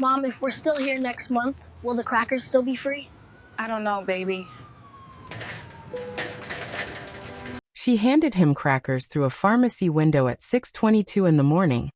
Mom, if we're still here next month, will the crackers still be free? I don't know, baby. She handed him crackers through a pharmacy window at 6:22 in the morning,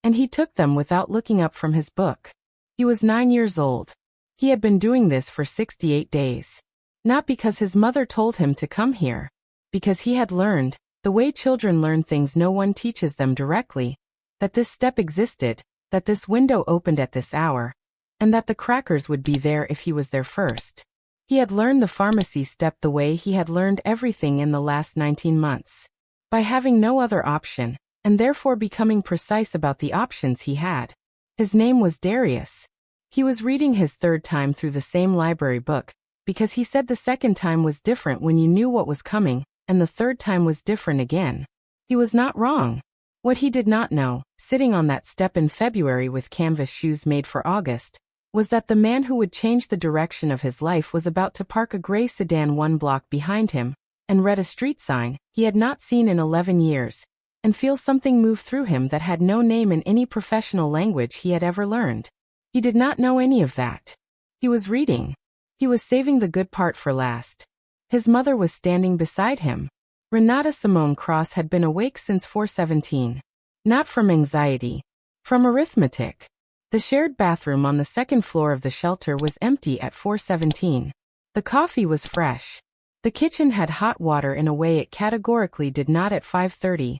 and he took them without looking up from his book. He was 9 years old. He had been doing this for 68 days. Not because his mother told him to come here, because he had learned, the way children learn things no one teaches them directly, that this step existed, that this window opened at this hour, and that the crackers would be there if he was there first. He had learned the pharmacy step the way he had learned everything in the last 19 months. By having no other option, and therefore becoming precise about the options he had. His name was Darius. He was reading his third time through the same library book, because he said the second time was different when you knew what was coming, and the third time was different again. He was not wrong. What he did not know, sitting on that step in February with canvas shoes made for August, was that the man who would change the direction of his life was about to park a gray sedan 1 block behind him, and read a street sign he had not seen in 11 years, and feel something move through him that had no name in any professional language he had ever learned. He did not know any of that. He was reading. He was saving the good part for last. His mother was standing beside him. Renata Simone Cross had been awake since 4:17. Not from anxiety. From arithmetic. The shared bathroom on the second floor of the shelter was empty at 4:17. The coffee was fresh. The kitchen had hot water in a way it categorically did not at 5:30,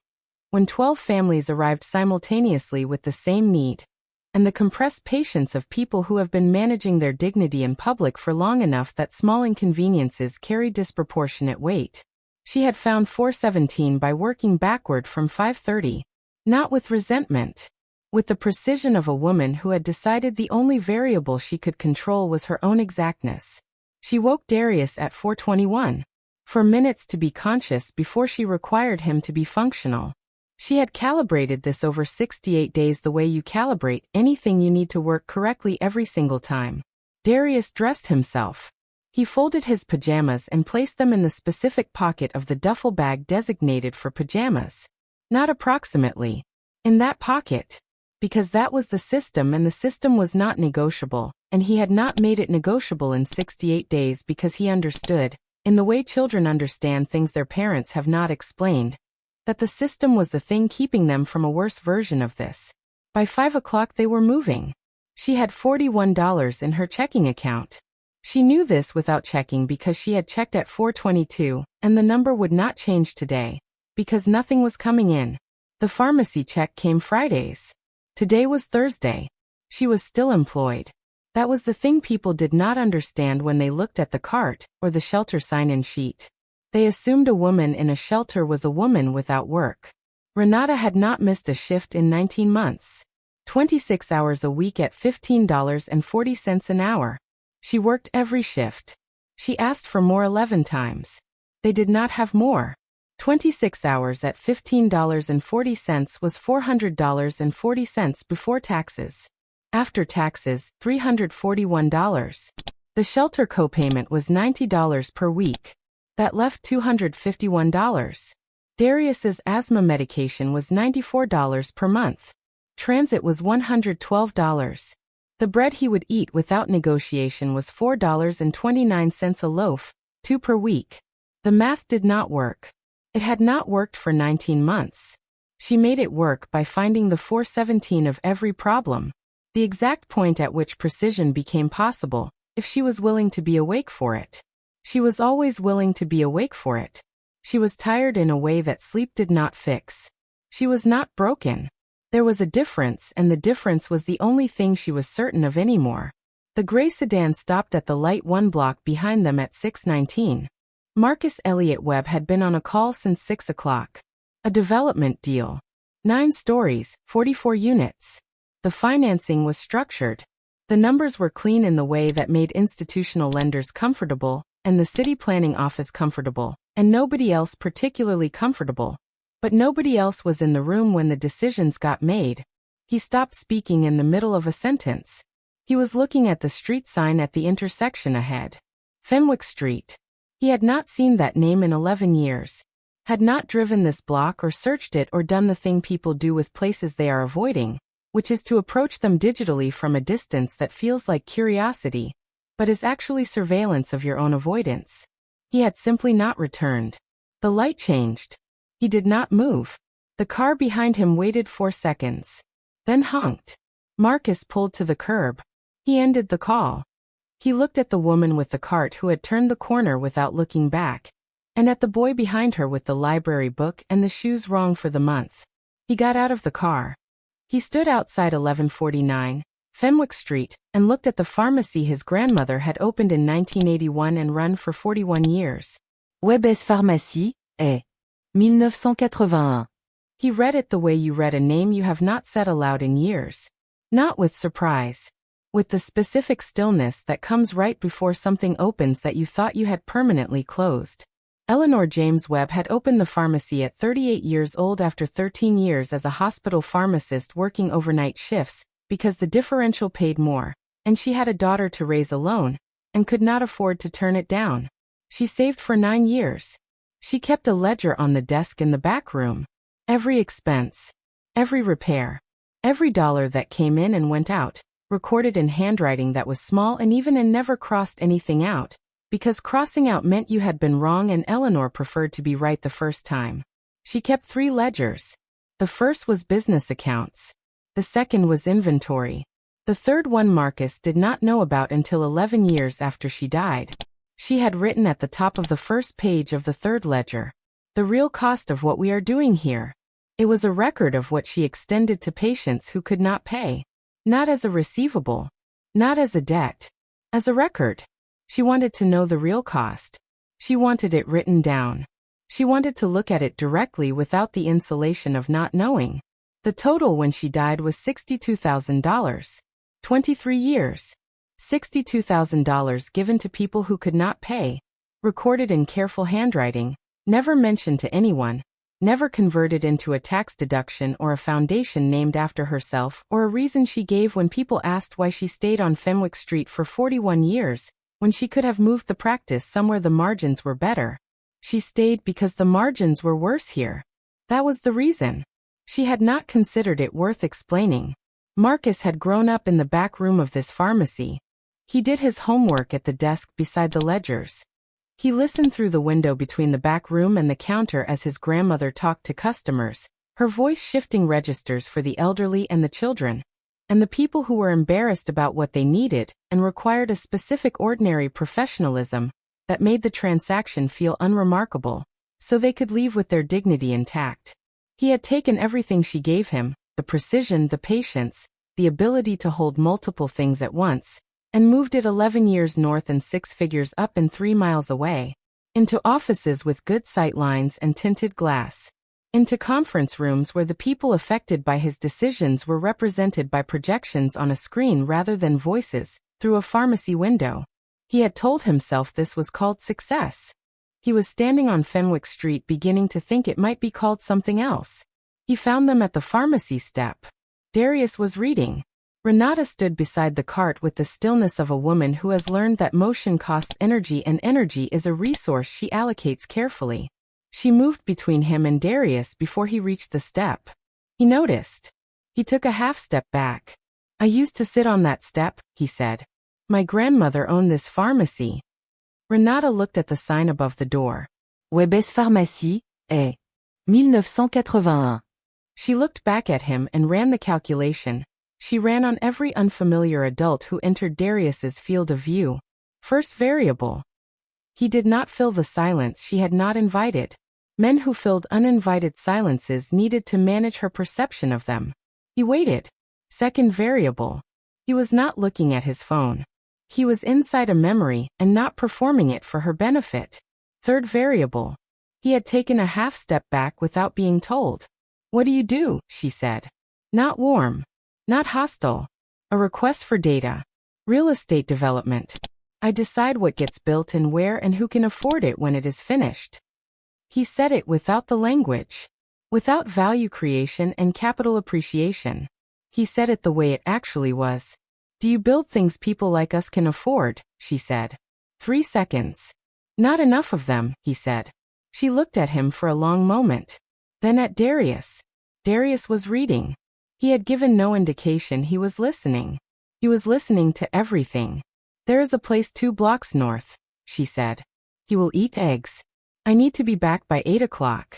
when 12 families arrived simultaneously with the same need, and the compressed patience of people who have been managing their dignity in public for long enough that small inconveniences carry disproportionate weight. She had found 4:17 by working backward from 5:30, not with resentment. With the precision of a woman who had decided the only variable she could control was her own exactness. She woke Darius at 4:21, for minutes to be conscious before she required him to be functional. She had calibrated this over 68 days the way you calibrate anything you need to work correctly every single time. Darius dressed himself. He folded his pajamas and placed them in the specific pocket of the duffel bag designated for pajamas. Not approximately. In that pocket. Because that was the system, and the system was not negotiable, and he had not made it negotiable in 68 days because he understood, in the way children understand things their parents have not explained, that the system was the thing keeping them from a worse version of this. By 5 o'clock they were moving. She had $41 in her checking account. She knew this without checking because she had checked at 4:22, and the number would not change today, because nothing was coming in. The pharmacy check came Fridays. Today was Thursday. She was still employed. That was the thing people did not understand when they looked at the cart or the shelter sign-in sheet. They assumed a woman in a shelter was a woman without work. Renata had not missed a shift in 19 months. 26 hours a week at $15.40 an hour. She worked every shift. She asked for more 11 times. They did not have more. 26 hours at $15.40 was $400.40 before taxes. After taxes, $341. The shelter copayment was $90 per week. That left $251. Darius's asthma medication was $94 per month. Transit was $112. The bread he would eat without negotiation was $4.29 a loaf, 2 per week. The math did not work. It had not worked for 19 months. She made it work by finding the 4:17 of every problem, the exact point at which precision became possible, if she was willing to be awake for it. She was always willing to be awake for it. She was tired in a way that sleep did not fix. She was not broken. There was a difference, and the difference was the only thing she was certain of anymore. The gray sedan stopped at the light 1 block behind them at 6:19. Marcus Elliott Webb had been on a call since 6 o'clock. A development deal. 9 stories, 44 units. The financing was structured. The numbers were clean in the way that made institutional lenders comfortable, and the city planning office comfortable, and nobody else particularly comfortable. But nobody else was in the room when the decisions got made. He stopped speaking in the middle of a sentence. He was looking at the street sign at the intersection ahead. Fenwick Street. He had not seen that name in 11 years. Had not driven this block or searched it or done the thing people do with places they are avoiding, which is to approach them digitally from a distance that feels like curiosity, but is actually surveillance of your own avoidance. He had simply not returned. The light changed. He did not move. The car behind him waited 4 seconds. Then honked. Marcus pulled to the curb. He ended the call. He looked at the woman with the cart who had turned the corner without looking back, and at the boy behind her with the library book and the shoes wrong for the month. He got out of the car. He stood outside 1149 Fenwick Street and looked at the pharmacy his grandmother had opened in 1981 and run for 41 years. Webes Pharmacie, est. 1981. He read it the way you read a name you have not said aloud in years. Not with surprise. With the specific stillness that comes right before something opens that you thought you had permanently closed. Eleanor James Webb had opened the pharmacy at 38 years old after 13 years as a hospital pharmacist working overnight shifts, because the differential paid more, and she had a daughter to raise alone, and could not afford to turn it down. She saved for 9 years. She kept a ledger on the desk in the back room. Every expense, every repair, every dollar that came in and went out, recorded in handwriting that was small and even and never crossed anything out, because crossing out meant you had been wrong and Eleanor preferred to be right the first time. She kept 3 ledgers. The first was business accounts. The second was inventory. The third one Marcus did not know about until 11 years after she died. She had written at the top of the first page of the third ledger, "The real cost of what we are doing here." It was a record of what she extended to patients who could not pay. Not as a receivable. Not as a debt. As a record. She wanted to know the real cost. She wanted it written down. She wanted to look at it directly without the insulation of not knowing. The total when she died was $62,000. 23 years. $62,000 given to people who could not pay. Recorded in careful handwriting. Never mentioned to anyone. Never converted into a tax deduction or a foundation named after herself or a reason she gave when people asked why she stayed on Fenwick Street for 41 years, when she could have moved the practice somewhere the margins were better. She stayed because the margins were worse here. That was the reason. She had not considered it worth explaining. Marcus had grown up in the back room of this pharmacy. He did his homework at the desk beside the ledgers. He listened through the window between the back room and the counter as his grandmother talked to customers, her voice shifting registers for the elderly and the children, and the people who were embarrassed about what they needed and required a specific ordinary professionalism that made the transaction feel unremarkable, so they could leave with their dignity intact. He had taken everything she gave him, the precision, the patience, the ability to hold multiple things at once, and moved it 11 years north and 6 figures up and 3 miles away, into offices with good sight lines and tinted glass, into conference rooms where the people affected by his decisions were represented by projections on a screen rather than voices, through a pharmacy window. He had told himself this was called success. He was standing on Fenwick Street beginning to think it might be called something else. He found them at the pharmacy step. Darius was reading. Renata stood beside the cart with the stillness of a woman who has learned that motion costs energy and energy is a resource she allocates carefully. She moved between him and Darius before he reached the step. He noticed. He took a half step back. "I used to sit on that step," he said. "My grandmother owned this pharmacy." Renata looked at the sign above the door. Webes Pharmacie, est. 1981. She looked back at him and ran the calculation. She ran on every unfamiliar adult who entered Darius's field of view. First variable. He did not fill the silence she had not invited. Men who filled uninvited silences needed to manage her perception of them. He waited. Second variable. He was not looking at his phone. He was inside a memory and not performing it for her benefit. Third variable. He had taken a half step back without being told. "What do you do?" she said. Not warm. Not hostile. A request for data. Real estate development. "I decide what gets built and where and who can afford it when it is finished." He said it without the language. Without value creation and capital appreciation. He said it the way it actually was. "Do you build things people like us can afford?" she said. 3 seconds. "Not enough of them," he said. She looked at him for a long moment. Then at Darius. Darius was reading. He had given no indication he was listening. He was listening to everything. "There is a place 2 blocks north," she said. "He will eat eggs. I need to be back by 8 o'clock."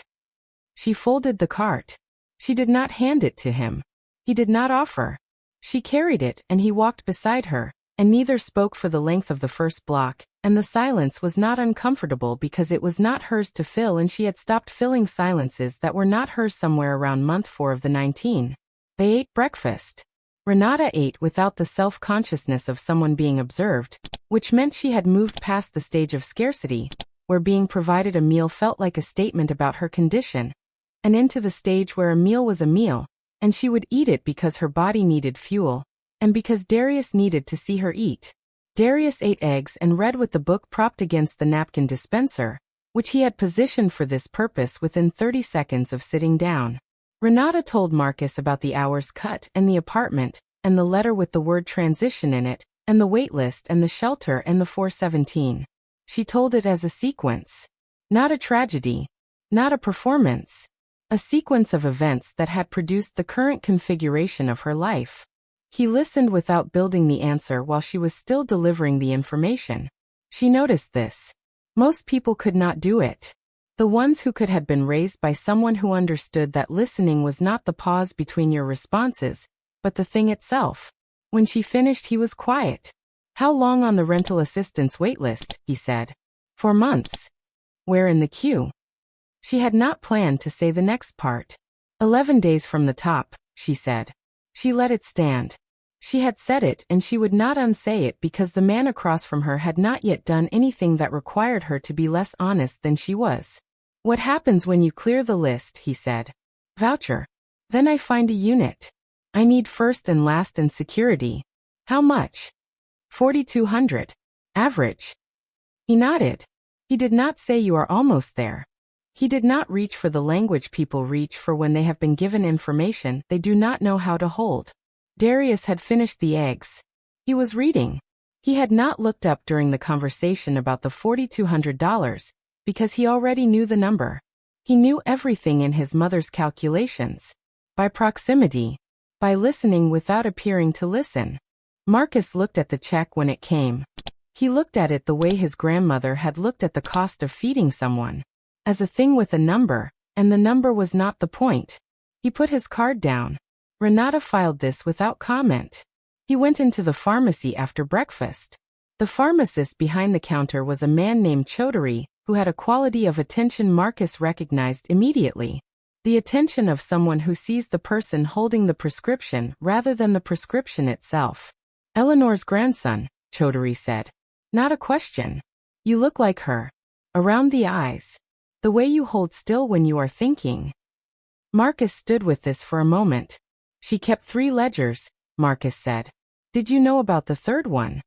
She folded the cart. She did not hand it to him. He did not offer. She carried it and he walked beside her, and neither spoke for the length of the first block, and the silence was not uncomfortable because it was not hers to fill and she had stopped filling silences that were not hers somewhere around month 4 of the 19. They ate breakfast. Renata ate without the self-consciousness of someone being observed, which meant she had moved past the stage of scarcity, where being provided a meal felt like a statement about her condition, and into the stage where a meal was a meal, and she would eat it because her body needed fuel, and because Darius needed to see her eat. Darius ate eggs and read with the book propped against the napkin dispenser, which he had positioned for this purpose within 30 seconds of sitting down. Renata told Marcus about the hours cut and the apartment, and the letter with the word transition in it, and the wait list and the shelter and the 417. She told it as a sequence. Not a tragedy. Not a performance. A sequence of events that had produced the current configuration of her life. He listened without building the answer while she was still delivering the information. She noticed this. Most people could not do it. The ones who could had been raised by someone who understood that listening was not the pause between your responses, but the thing itself. When she finished, he was quiet. "How long on the rental assistance waitlist?" he said. "4 months." "Where in the queue?" She had not planned to say the next part. 11 days from the top, she said. She let it stand. She had said it and she would not unsay it because the man across from her had not yet done anything that required her to be less honest than she was. "What happens when you clear the list?" he said. "Voucher. Then I find a unit. I need first and last and security." "How much?" $4,200. Average. He nodded. He did not say you are almost there. He did not reach for the language people reach for when they have been given information they do not know how to hold. Darius had finished the eggs. He was reading. He had not looked up during the conversation about the $4,200, because he already knew the number. He knew everything in his mother's calculations. By proximity. By listening without appearing to listen. Marcus looked at the check when it came. He looked at it the way his grandmother had looked at the cost of feeding someone. As a thing with a number, and the number was not the point. He put his card down. Renata filed this without comment. He went into the pharmacy after breakfast. The pharmacist behind the counter was a man named Chaudhary, who had a quality of attention Marcus recognized immediately. The attention of someone who sees the person holding the prescription rather than the prescription itself. "Eleanor's grandson," Chaudhary said. "Not a question. You look like her. Around the eyes. The way you hold still when you are thinking." Marcus stood with this for a moment. "She kept 3 ledgers," Marcus said. "Did you know about the third one?"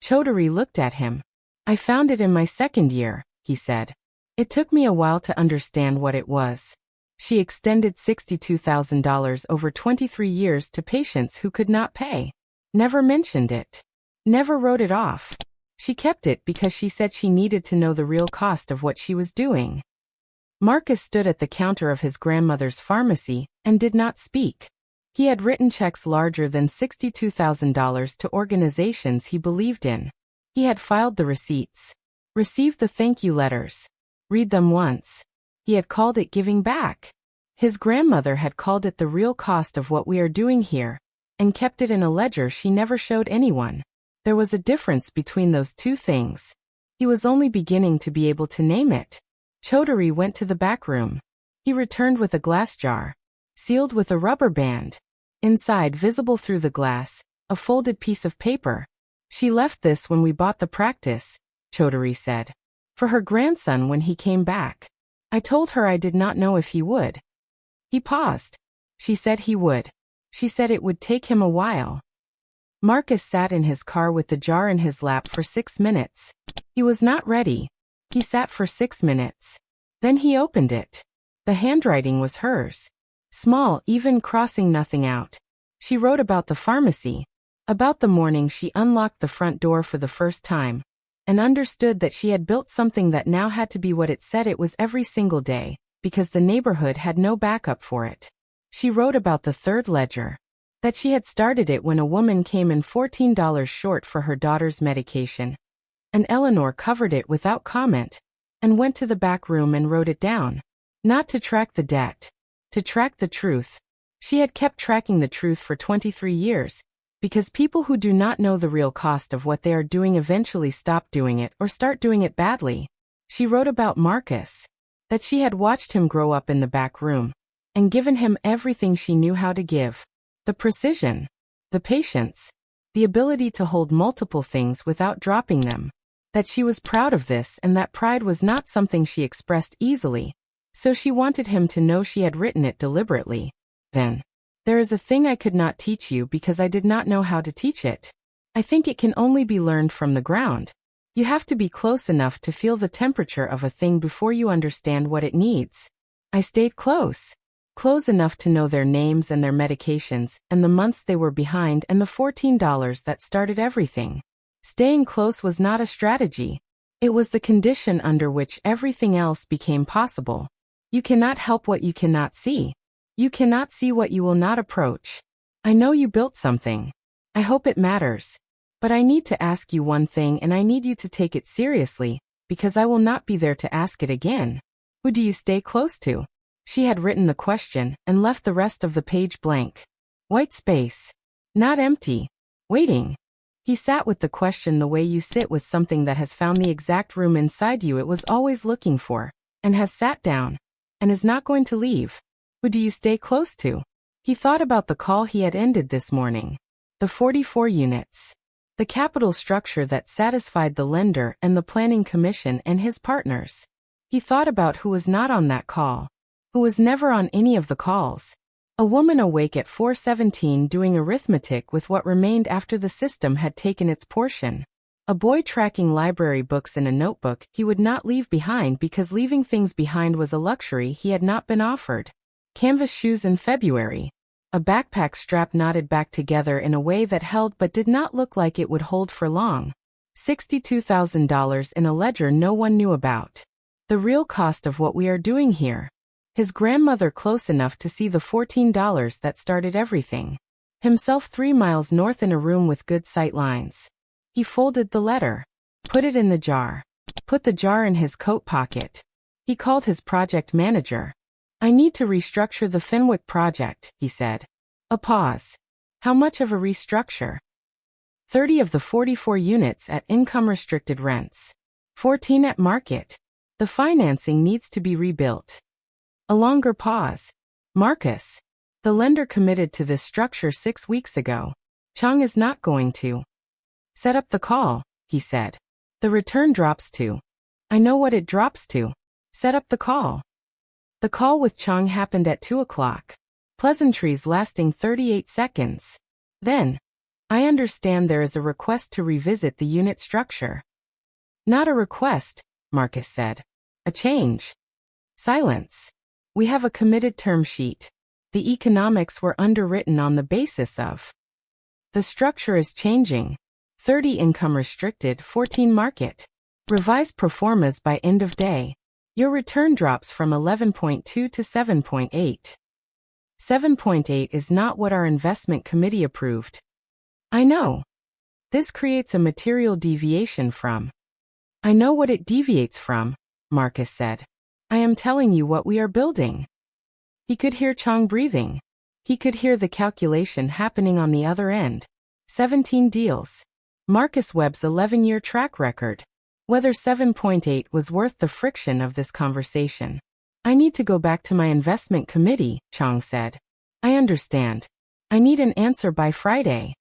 Chaudhary looked at him. "I found it in my 2nd year," he said. "It took me a while to understand what it was. She extended $62,000 over 23 years to patients who could not pay. Never mentioned it. Never wrote it off. She kept it because she said she needed to know the real cost of what she was doing." Marcus stood at the counter of his grandmother's pharmacy and did not speak. He had written checks larger than $62,000 to organizations he believed in. He had filed the receipts. Received the thank you letters. Read them once. He had called it giving back. His grandmother had called it the real cost of what we are doing here, and kept it in a ledger she never showed anyone. There was a difference between those two things. He was only beginning to be able to name it. Chaudhary went to the back room. He returned with a glass jar, sealed with a rubber band. Inside, visible through the glass, a folded piece of paper. "She left this when we bought the practice," Chaudhary said. "For her grandson when he came back. I told her I did not know if he would." He paused. "She said he would. She said it would take him a while." Marcus sat in his car with the jar in his lap for 6 minutes. He was not ready. He sat for 6 minutes. Then he opened it. The handwriting was hers. Small, even crossing nothing out. She wrote about the pharmacy. About the morning she unlocked the front door for the first time, and understood that she had built something that now had to be what it said it was every single day, because the neighborhood had no backup for it. She wrote about the third ledger, that she had started it when a woman came in $14 short for her daughter's medication, and Eleanor covered it without comment and went to the back room and wrote it down. Not to track the debt, to track the truth. She had kept tracking the truth for 23 years, because people who do not know the real cost of what they are doing eventually stop doing it or start doing it badly. She wrote about Marcus, that she had watched him grow up in the back room, and given him everything she knew how to give. The precision, the patience, the ability to hold multiple things without dropping them. That she was proud of this and that pride was not something she expressed easily, so she wanted him to know she had written it deliberately. Then, there is a thing I could not teach you because I did not know how to teach it. I think it can only be learned from the ground. You have to be close enough to feel the temperature of a thing before you understand what it needs. I stayed close enough to know their names and their medications, and the months they were behind and the $14 that started everything. Staying close was not a strategy. It was the condition under which everything else became possible. You cannot help what you cannot see. You cannot see what you will not approach. I know you built something. I hope it matters. But I need to ask you one thing and I need you to take it seriously, because I will not be there to ask it again. Who do you stay close to? She had written the question and left the rest of the page blank. White space. Not empty. Waiting. He sat with the question the way you sit with something that has found the exact room inside you it was always looking for, and has sat down, and is not going to leave. Who do you stay close to? He thought about the call he had ended this morning. The 44 units. The capital structure that satisfied the lender and the planning commission and his partners. He thought about who was not on that call, who was never on any of the calls. A woman awake at 4:17 doing arithmetic with what remained after the system had taken its portion. A boy tracking library books in a notebook he would not leave behind because leaving things behind was a luxury he had not been offered. Canvas shoes in February. A backpack strap knotted back together in a way that held but did not look like it would hold for long. $62,000 in a ledger no one knew about. The real cost of what we are doing here. His grandmother close enough to see the $14 that started everything. Himself 3 miles north in a room with good sight lines. He folded the letter. Put it in the jar. Put the jar in his coat pocket. He called his project manager. I need to restructure the Fenwick project, he said. A pause. How much of a restructure? 30 of the 44 units at income-restricted rents. 14 at market. The financing needs to be rebuilt. A longer pause. Marcus. The lender committed to this structure 6 weeks ago. Chang is not going to set up the call, he said. The return drops to. I know what it drops to. Set up the call. The call with Chang happened at 2 o'clock. Pleasantries lasting 38 seconds. Then, I understand there is a request to revisit the unit structure. Not a request, Marcus said. A change. Silence. We have a committed term sheet. The economics were underwritten on the basis of. The structure is changing. 30 income restricted, 14 market. Revise proformas by end of day. Your return drops from 11.2 to 7.8. 7.8 is not what our investment committee approved. I know. This creates a material deviation from. I know what it deviates from, Marcus said. I am telling you what we are building. He could hear Chang breathing. He could hear the calculation happening on the other end. 17 deals. Marcus Webb's 11-year track record. Whether 7.8 was worth the friction of this conversation. I need to go back to my investment committee, Chang said. I understand. I need an answer by Friday.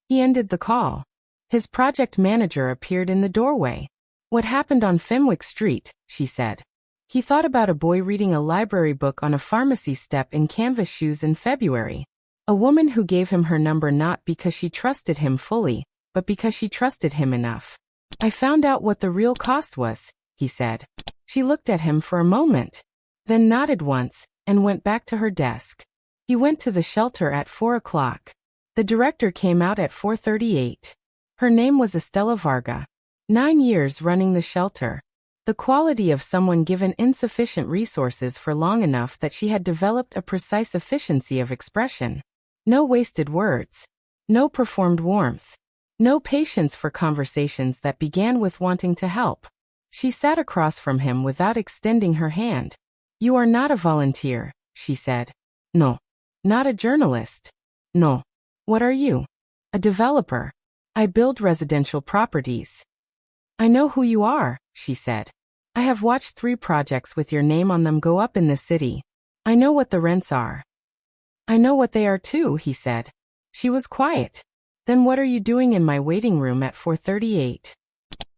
He ended the call. His project manager appeared in the doorway. What happened on Fenwick Street, she said. He thought about a boy reading a library book on a pharmacy step in canvas shoes in February. A woman who gave him her number not because she trusted him fully, but because she trusted him enough. I found out what the real cost was, he said. She looked at him for a moment, then nodded once, and went back to her desk. He went to the shelter at 4 o'clock. The director came out at 4:38. Her name was Estella Varga. 9 years running the shelter. The quality of someone given insufficient resources for long enough that she had developed a precise efficiency of expression. No wasted words. No performed warmth. No patience for conversations that began with wanting to help. She sat across from him without extending her hand. "You are not a volunteer," she said. "No." "Not a journalist." "No." "What are you?" "A developer. I build residential properties." "I know who you are," she said. "I have watched 3 projects with your name on them go up in the city. I know what the rents are." "I know what they are too," he said. She was quiet. "Then what are you doing in my waiting room at 438?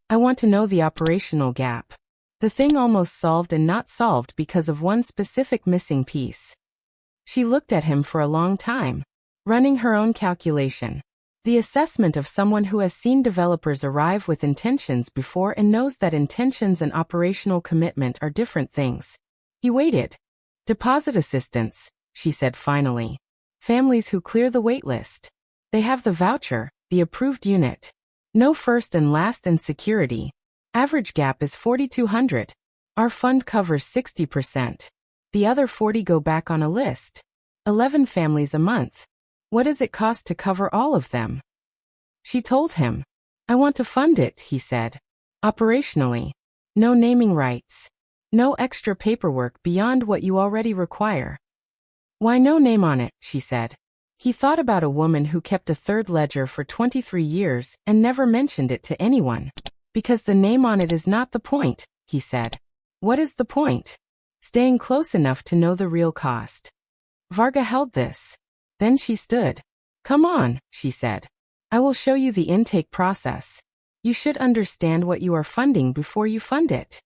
"I want to know the operational gap. The thing almost solved and not solved because of one specific missing piece." She looked at him for a long time, running her own calculation. The assessment of someone who has seen developers arrive with intentions before and knows that intentions and operational commitment are different things. He waited. "Deposit assistance," she said finally. "Families who clear the wait list. They have the voucher, the approved unit. No first and last and security. Average gap is $4,200. Our fund covers 60%. The other 40 go back on a list. 11 families a month. What does it cost to cover all of them?" She told him. "I want to fund it," he said. "Operationally. No naming rights. No extra paperwork beyond what you already require." "Why no name on it?" she said. He thought about a woman who kept a third ledger for 23 years and never mentioned it to anyone. "Because the name on it is not the point," he said. "What is the point?" "Staying close enough to know the real cost." Varga held this. Then she stood. "Come on," she said. "I will show you the intake process. You should understand what you are funding before you fund it."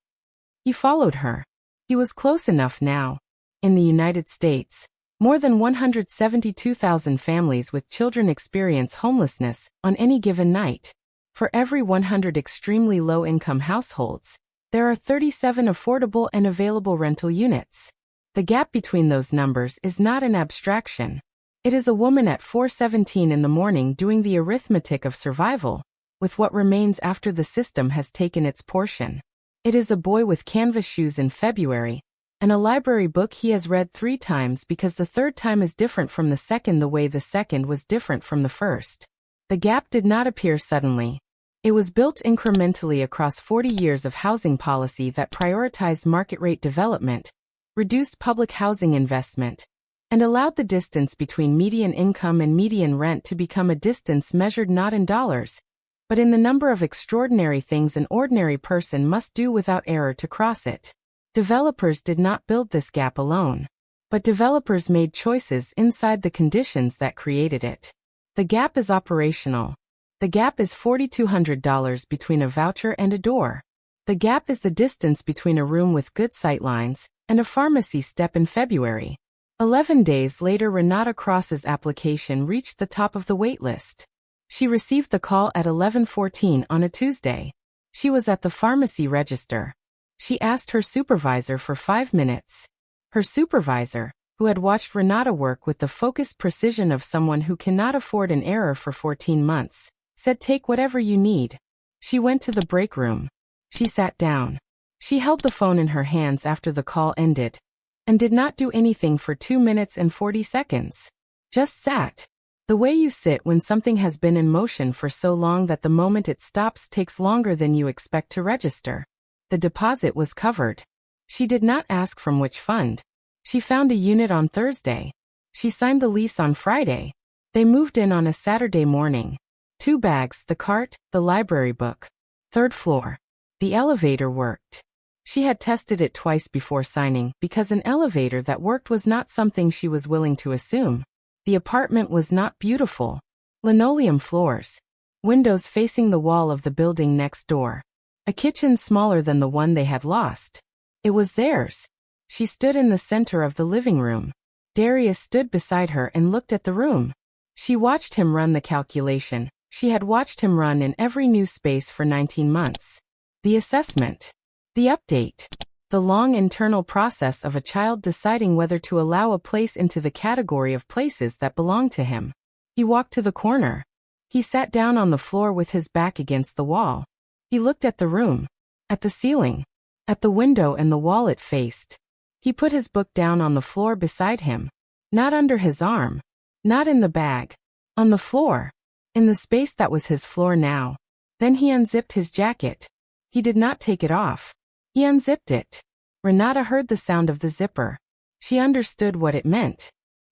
He followed her. He was close enough now. In the United States, more than 172,000 families with children experience homelessness on any given night. For every 100 extremely low-income households, there are 37 affordable and available rental units. The gap between those numbers is not an abstraction. It is a woman at 4:17 in the morning doing the arithmetic of survival, with what remains after the system has taken its portion. It is a boy with canvas shoes in February, and a library book he has read 3 times because the third time is different from the second the way the second was different from the first. The gap did not appear suddenly. It was built incrementally across 40 years of housing policy that prioritized market rate development, reduced public housing investment, and allowed the distance between median income and median rent to become a distance measured not in dollars, but in the number of extraordinary things an ordinary person must do without error to cross it. Developers did not build this gap alone, but developers made choices inside the conditions that created it. The gap is operational. The gap is $4,200 between a voucher and a door. The gap is the distance between a room with good sightlines and a pharmacy step in February. 11 days later, Renata Cross's application reached the top of the wait list. She received the call at 11:14 on a Tuesday. She was at the pharmacy register. She asked her supervisor for 5 minutes. Her supervisor, who had watched Renata work with the focused precision of someone who cannot afford an error for 14 months, said, "Take whatever you need." She went to the break room. She sat down. She held the phone in her hands after the call ended, and did not do anything for 2 minutes and 40 seconds. Just sat. The way you sit when something has been in motion for so long that the moment it stops takes longer than you expect to register. The deposit was covered. She did not ask from which fund. She found a unit on Thursday. She signed the lease on Friday. They moved in on a Saturday morning. 2 bags, the cart, the library book. 3rd floor. The elevator worked. She had tested it twice before signing because an elevator that worked was not something she was willing to assume. The apartment was not beautiful. Linoleum floors. Windows facing the wall of the building next door. A kitchen smaller than the one they had lost. It was theirs. She stood in the center of the living room. Darius stood beside her and looked at the room. She watched him run the calculation. She had watched him run in every new space for 19 months. The assessment. The update. The long internal process of a child deciding whether to allow a place into the category of places that belong to him. He walked to the corner. He sat down on the floor with his back against the wall. He looked at the room. At the ceiling. at the window and the wall it faced. He put his book down on the floor beside him. Not under his arm. Not in the bag. On the floor. In the space that was his floor now. Then he unzipped his jacket. He did not take it off. He unzipped it. Renata heard the sound of the zipper. She understood what it meant.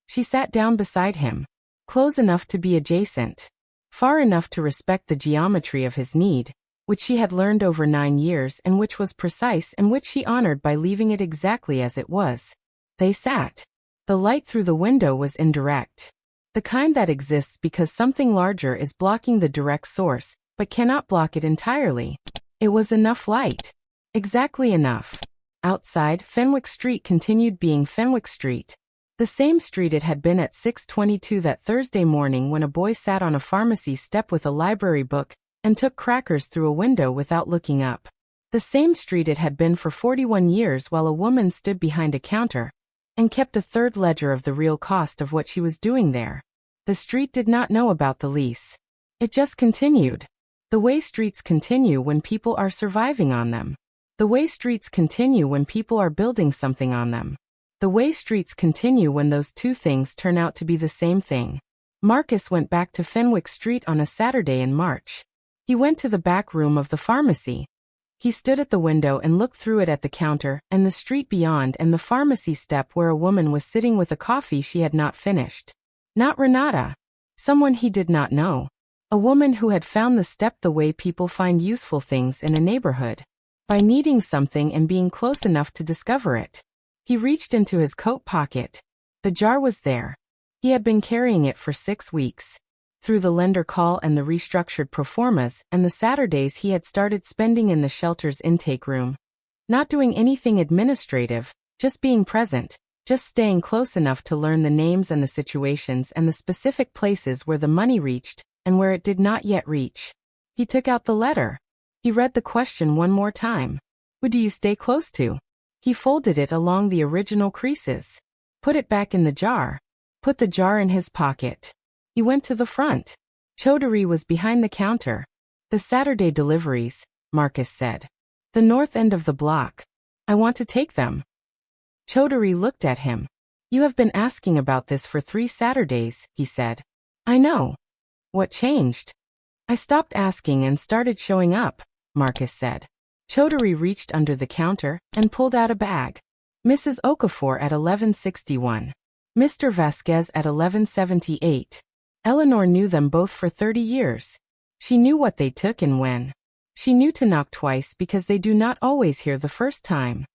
She sat down beside him. Close enough to be adjacent. Far enough to respect the geometry of his need, which she had learned over 9 years and which was precise and which she honored by leaving it exactly as it was. They sat. The light through the window was indirect. The kind that exists because something larger is blocking the direct source, but cannot block it entirely. It was enough light. Exactly enough. Outside, Fenwick Street continued being Fenwick Street. The same street it had been at 6:22 that Thursday morning when a boy sat on a pharmacy step with a library book and took crackers through a window without looking up. The same street it had been for 41 years while a woman stood behind a counter and kept a third ledger of the real cost of what she was doing there. The street did not know about the lease. It just continued. The way streets continue when people are surviving on them. The way streets continue when people are building something on them. The way streets continue when those two things turn out to be the same thing. Marcus went back to Fenwick Street on a Saturday in March. He went to the back room of the pharmacy. He stood at the window and looked through it at the counter and the street beyond and the pharmacy step where a woman was sitting with a coffee she had not finished. Not Renata. Someone he did not know. A woman who had found the step the way people find useful things in a neighborhood. By needing something and being close enough to discover it. He reached into his coat pocket. The jar was there. He had been carrying it for 6 weeks. Through the lender call and the restructured proformas and the Saturdays he had started spending in the shelter's intake room. Not doing anything administrative, just being present, just staying close enough to learn the names and the situations and the specific places where the money reached and where it did not yet reach. He took out the letter. He read the question one more time. Who do you stay close to? He folded it along the original creases. Put it back in the jar. Put the jar in his pocket. He went to the front. Chaudhary was behind the counter. The Saturday deliveries, Marcus said. The north end of the block. I want to take them. Chaudhary looked at him. You have been asking about this for 3 Saturdays, he said. I know. What changed? I stopped asking and started showing up, Marcus said. Chaudhary reached under the counter and pulled out a bag. Mrs. Okafor at 1161. Mr. Vasquez at 1178. Eleanor knew them both for 30 years. She knew what they took and when. She knew to knock twice because they do not always hear the first time.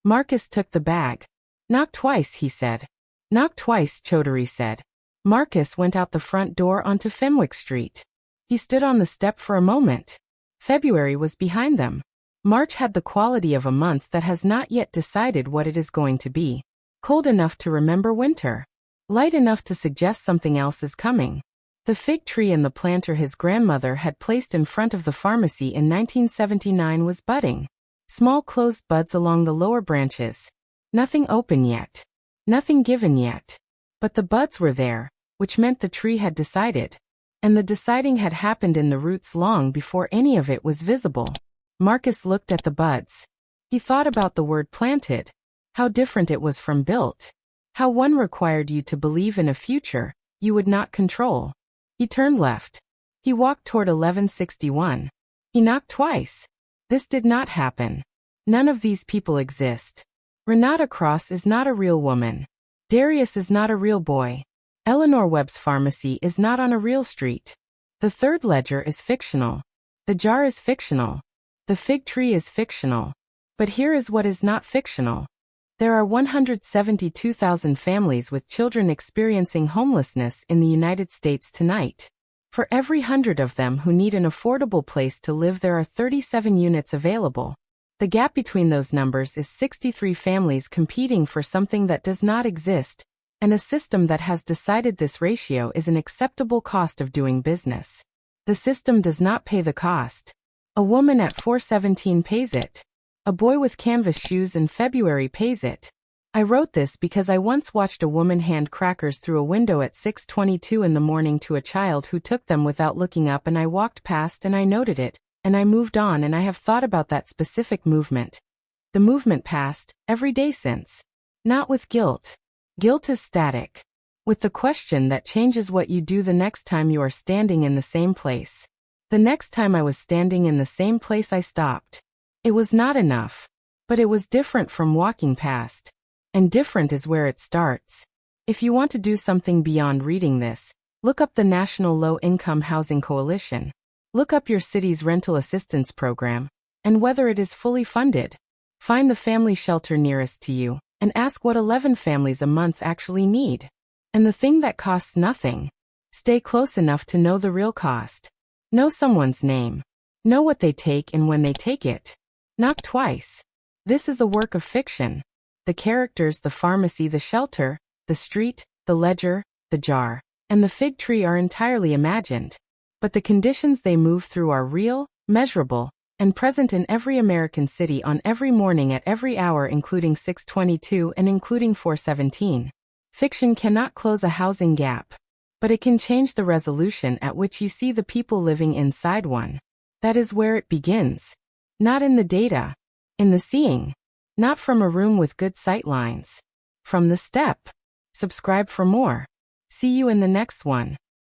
Marcus took the bag. Knock twice, he said. Knock twice, Chaudhary said. Marcus went out the front door onto Fenwick Street. He stood on the step for a moment. February was behind them. March had the quality of a month that has not yet decided what it is going to be. Cold enough to remember winter. Light enough to suggest something else is coming. The fig tree in the planter his grandmother had placed in front of the pharmacy in 1979 was budding. Small closed buds along the lower branches. Nothing open yet. Nothing given yet. But the buds were there, which meant the tree had decided. And the deciding had happened in the roots long before any of it was visible. Marcus looked at the buds. He thought about the word planted. How different it was from built. How one required you to believe in a future you would not control. He turned left. He walked toward 1161. He knocked twice. This did not happen. None of these people exist. Renata Cross is not a real woman. Darius is not a real boy. Eleanor Webb's pharmacy is not on a real street. The third ledger is fictional. The jar is fictional. The fig tree is fictional. But here is what is not fictional. There are 172,000 families with children experiencing homelessness in the United States tonight. For every 100 of them who need an affordable place to live, there are 37 units available. The gap between those numbers is 63 families competing for something that does not exist, and a system that has decided this ratio is an acceptable cost of doing business. The system does not pay the cost. A woman at 417 pays it. A boy with canvas shoes in February pays it. I wrote this because I once watched a woman hand crackers through a window at 6:22 in the morning to a child who took them without looking up, and I walked past and I noted it, and I moved on, and I have thought about that specific movement. The movement past, every day since. Not with guilt. Guilt is static. With the question that changes what you do the next time you are standing in the same place. The next time I was standing in the same place I stopped. It was not enough. But it was different from walking past. And different is where it starts. If you want to do something beyond reading this, look up the National Low-Income Housing Coalition. Look up your city's rental assistance program, and whether it is fully funded. Find the family shelter nearest to you, and ask what 11 families a month actually need. And the thing that costs nothing. Stay close enough to know the real cost. Know someone's name. Know what they take and when they take it. Knock twice. This is a work of fiction. The characters, the pharmacy, the shelter, the street, the ledger, the jar, and the fig tree are entirely imagined. But the conditions they move through are real, measurable, and present in every American city on every morning at every hour including 6:22 and including 4:17. Fiction cannot close a housing gap. But it can change the resolution at which you see the people living inside one. That is where it begins. Not in the data. In the seeing. Not from a room with good sight lines. From the step. Subscribe for more. See you in the next one.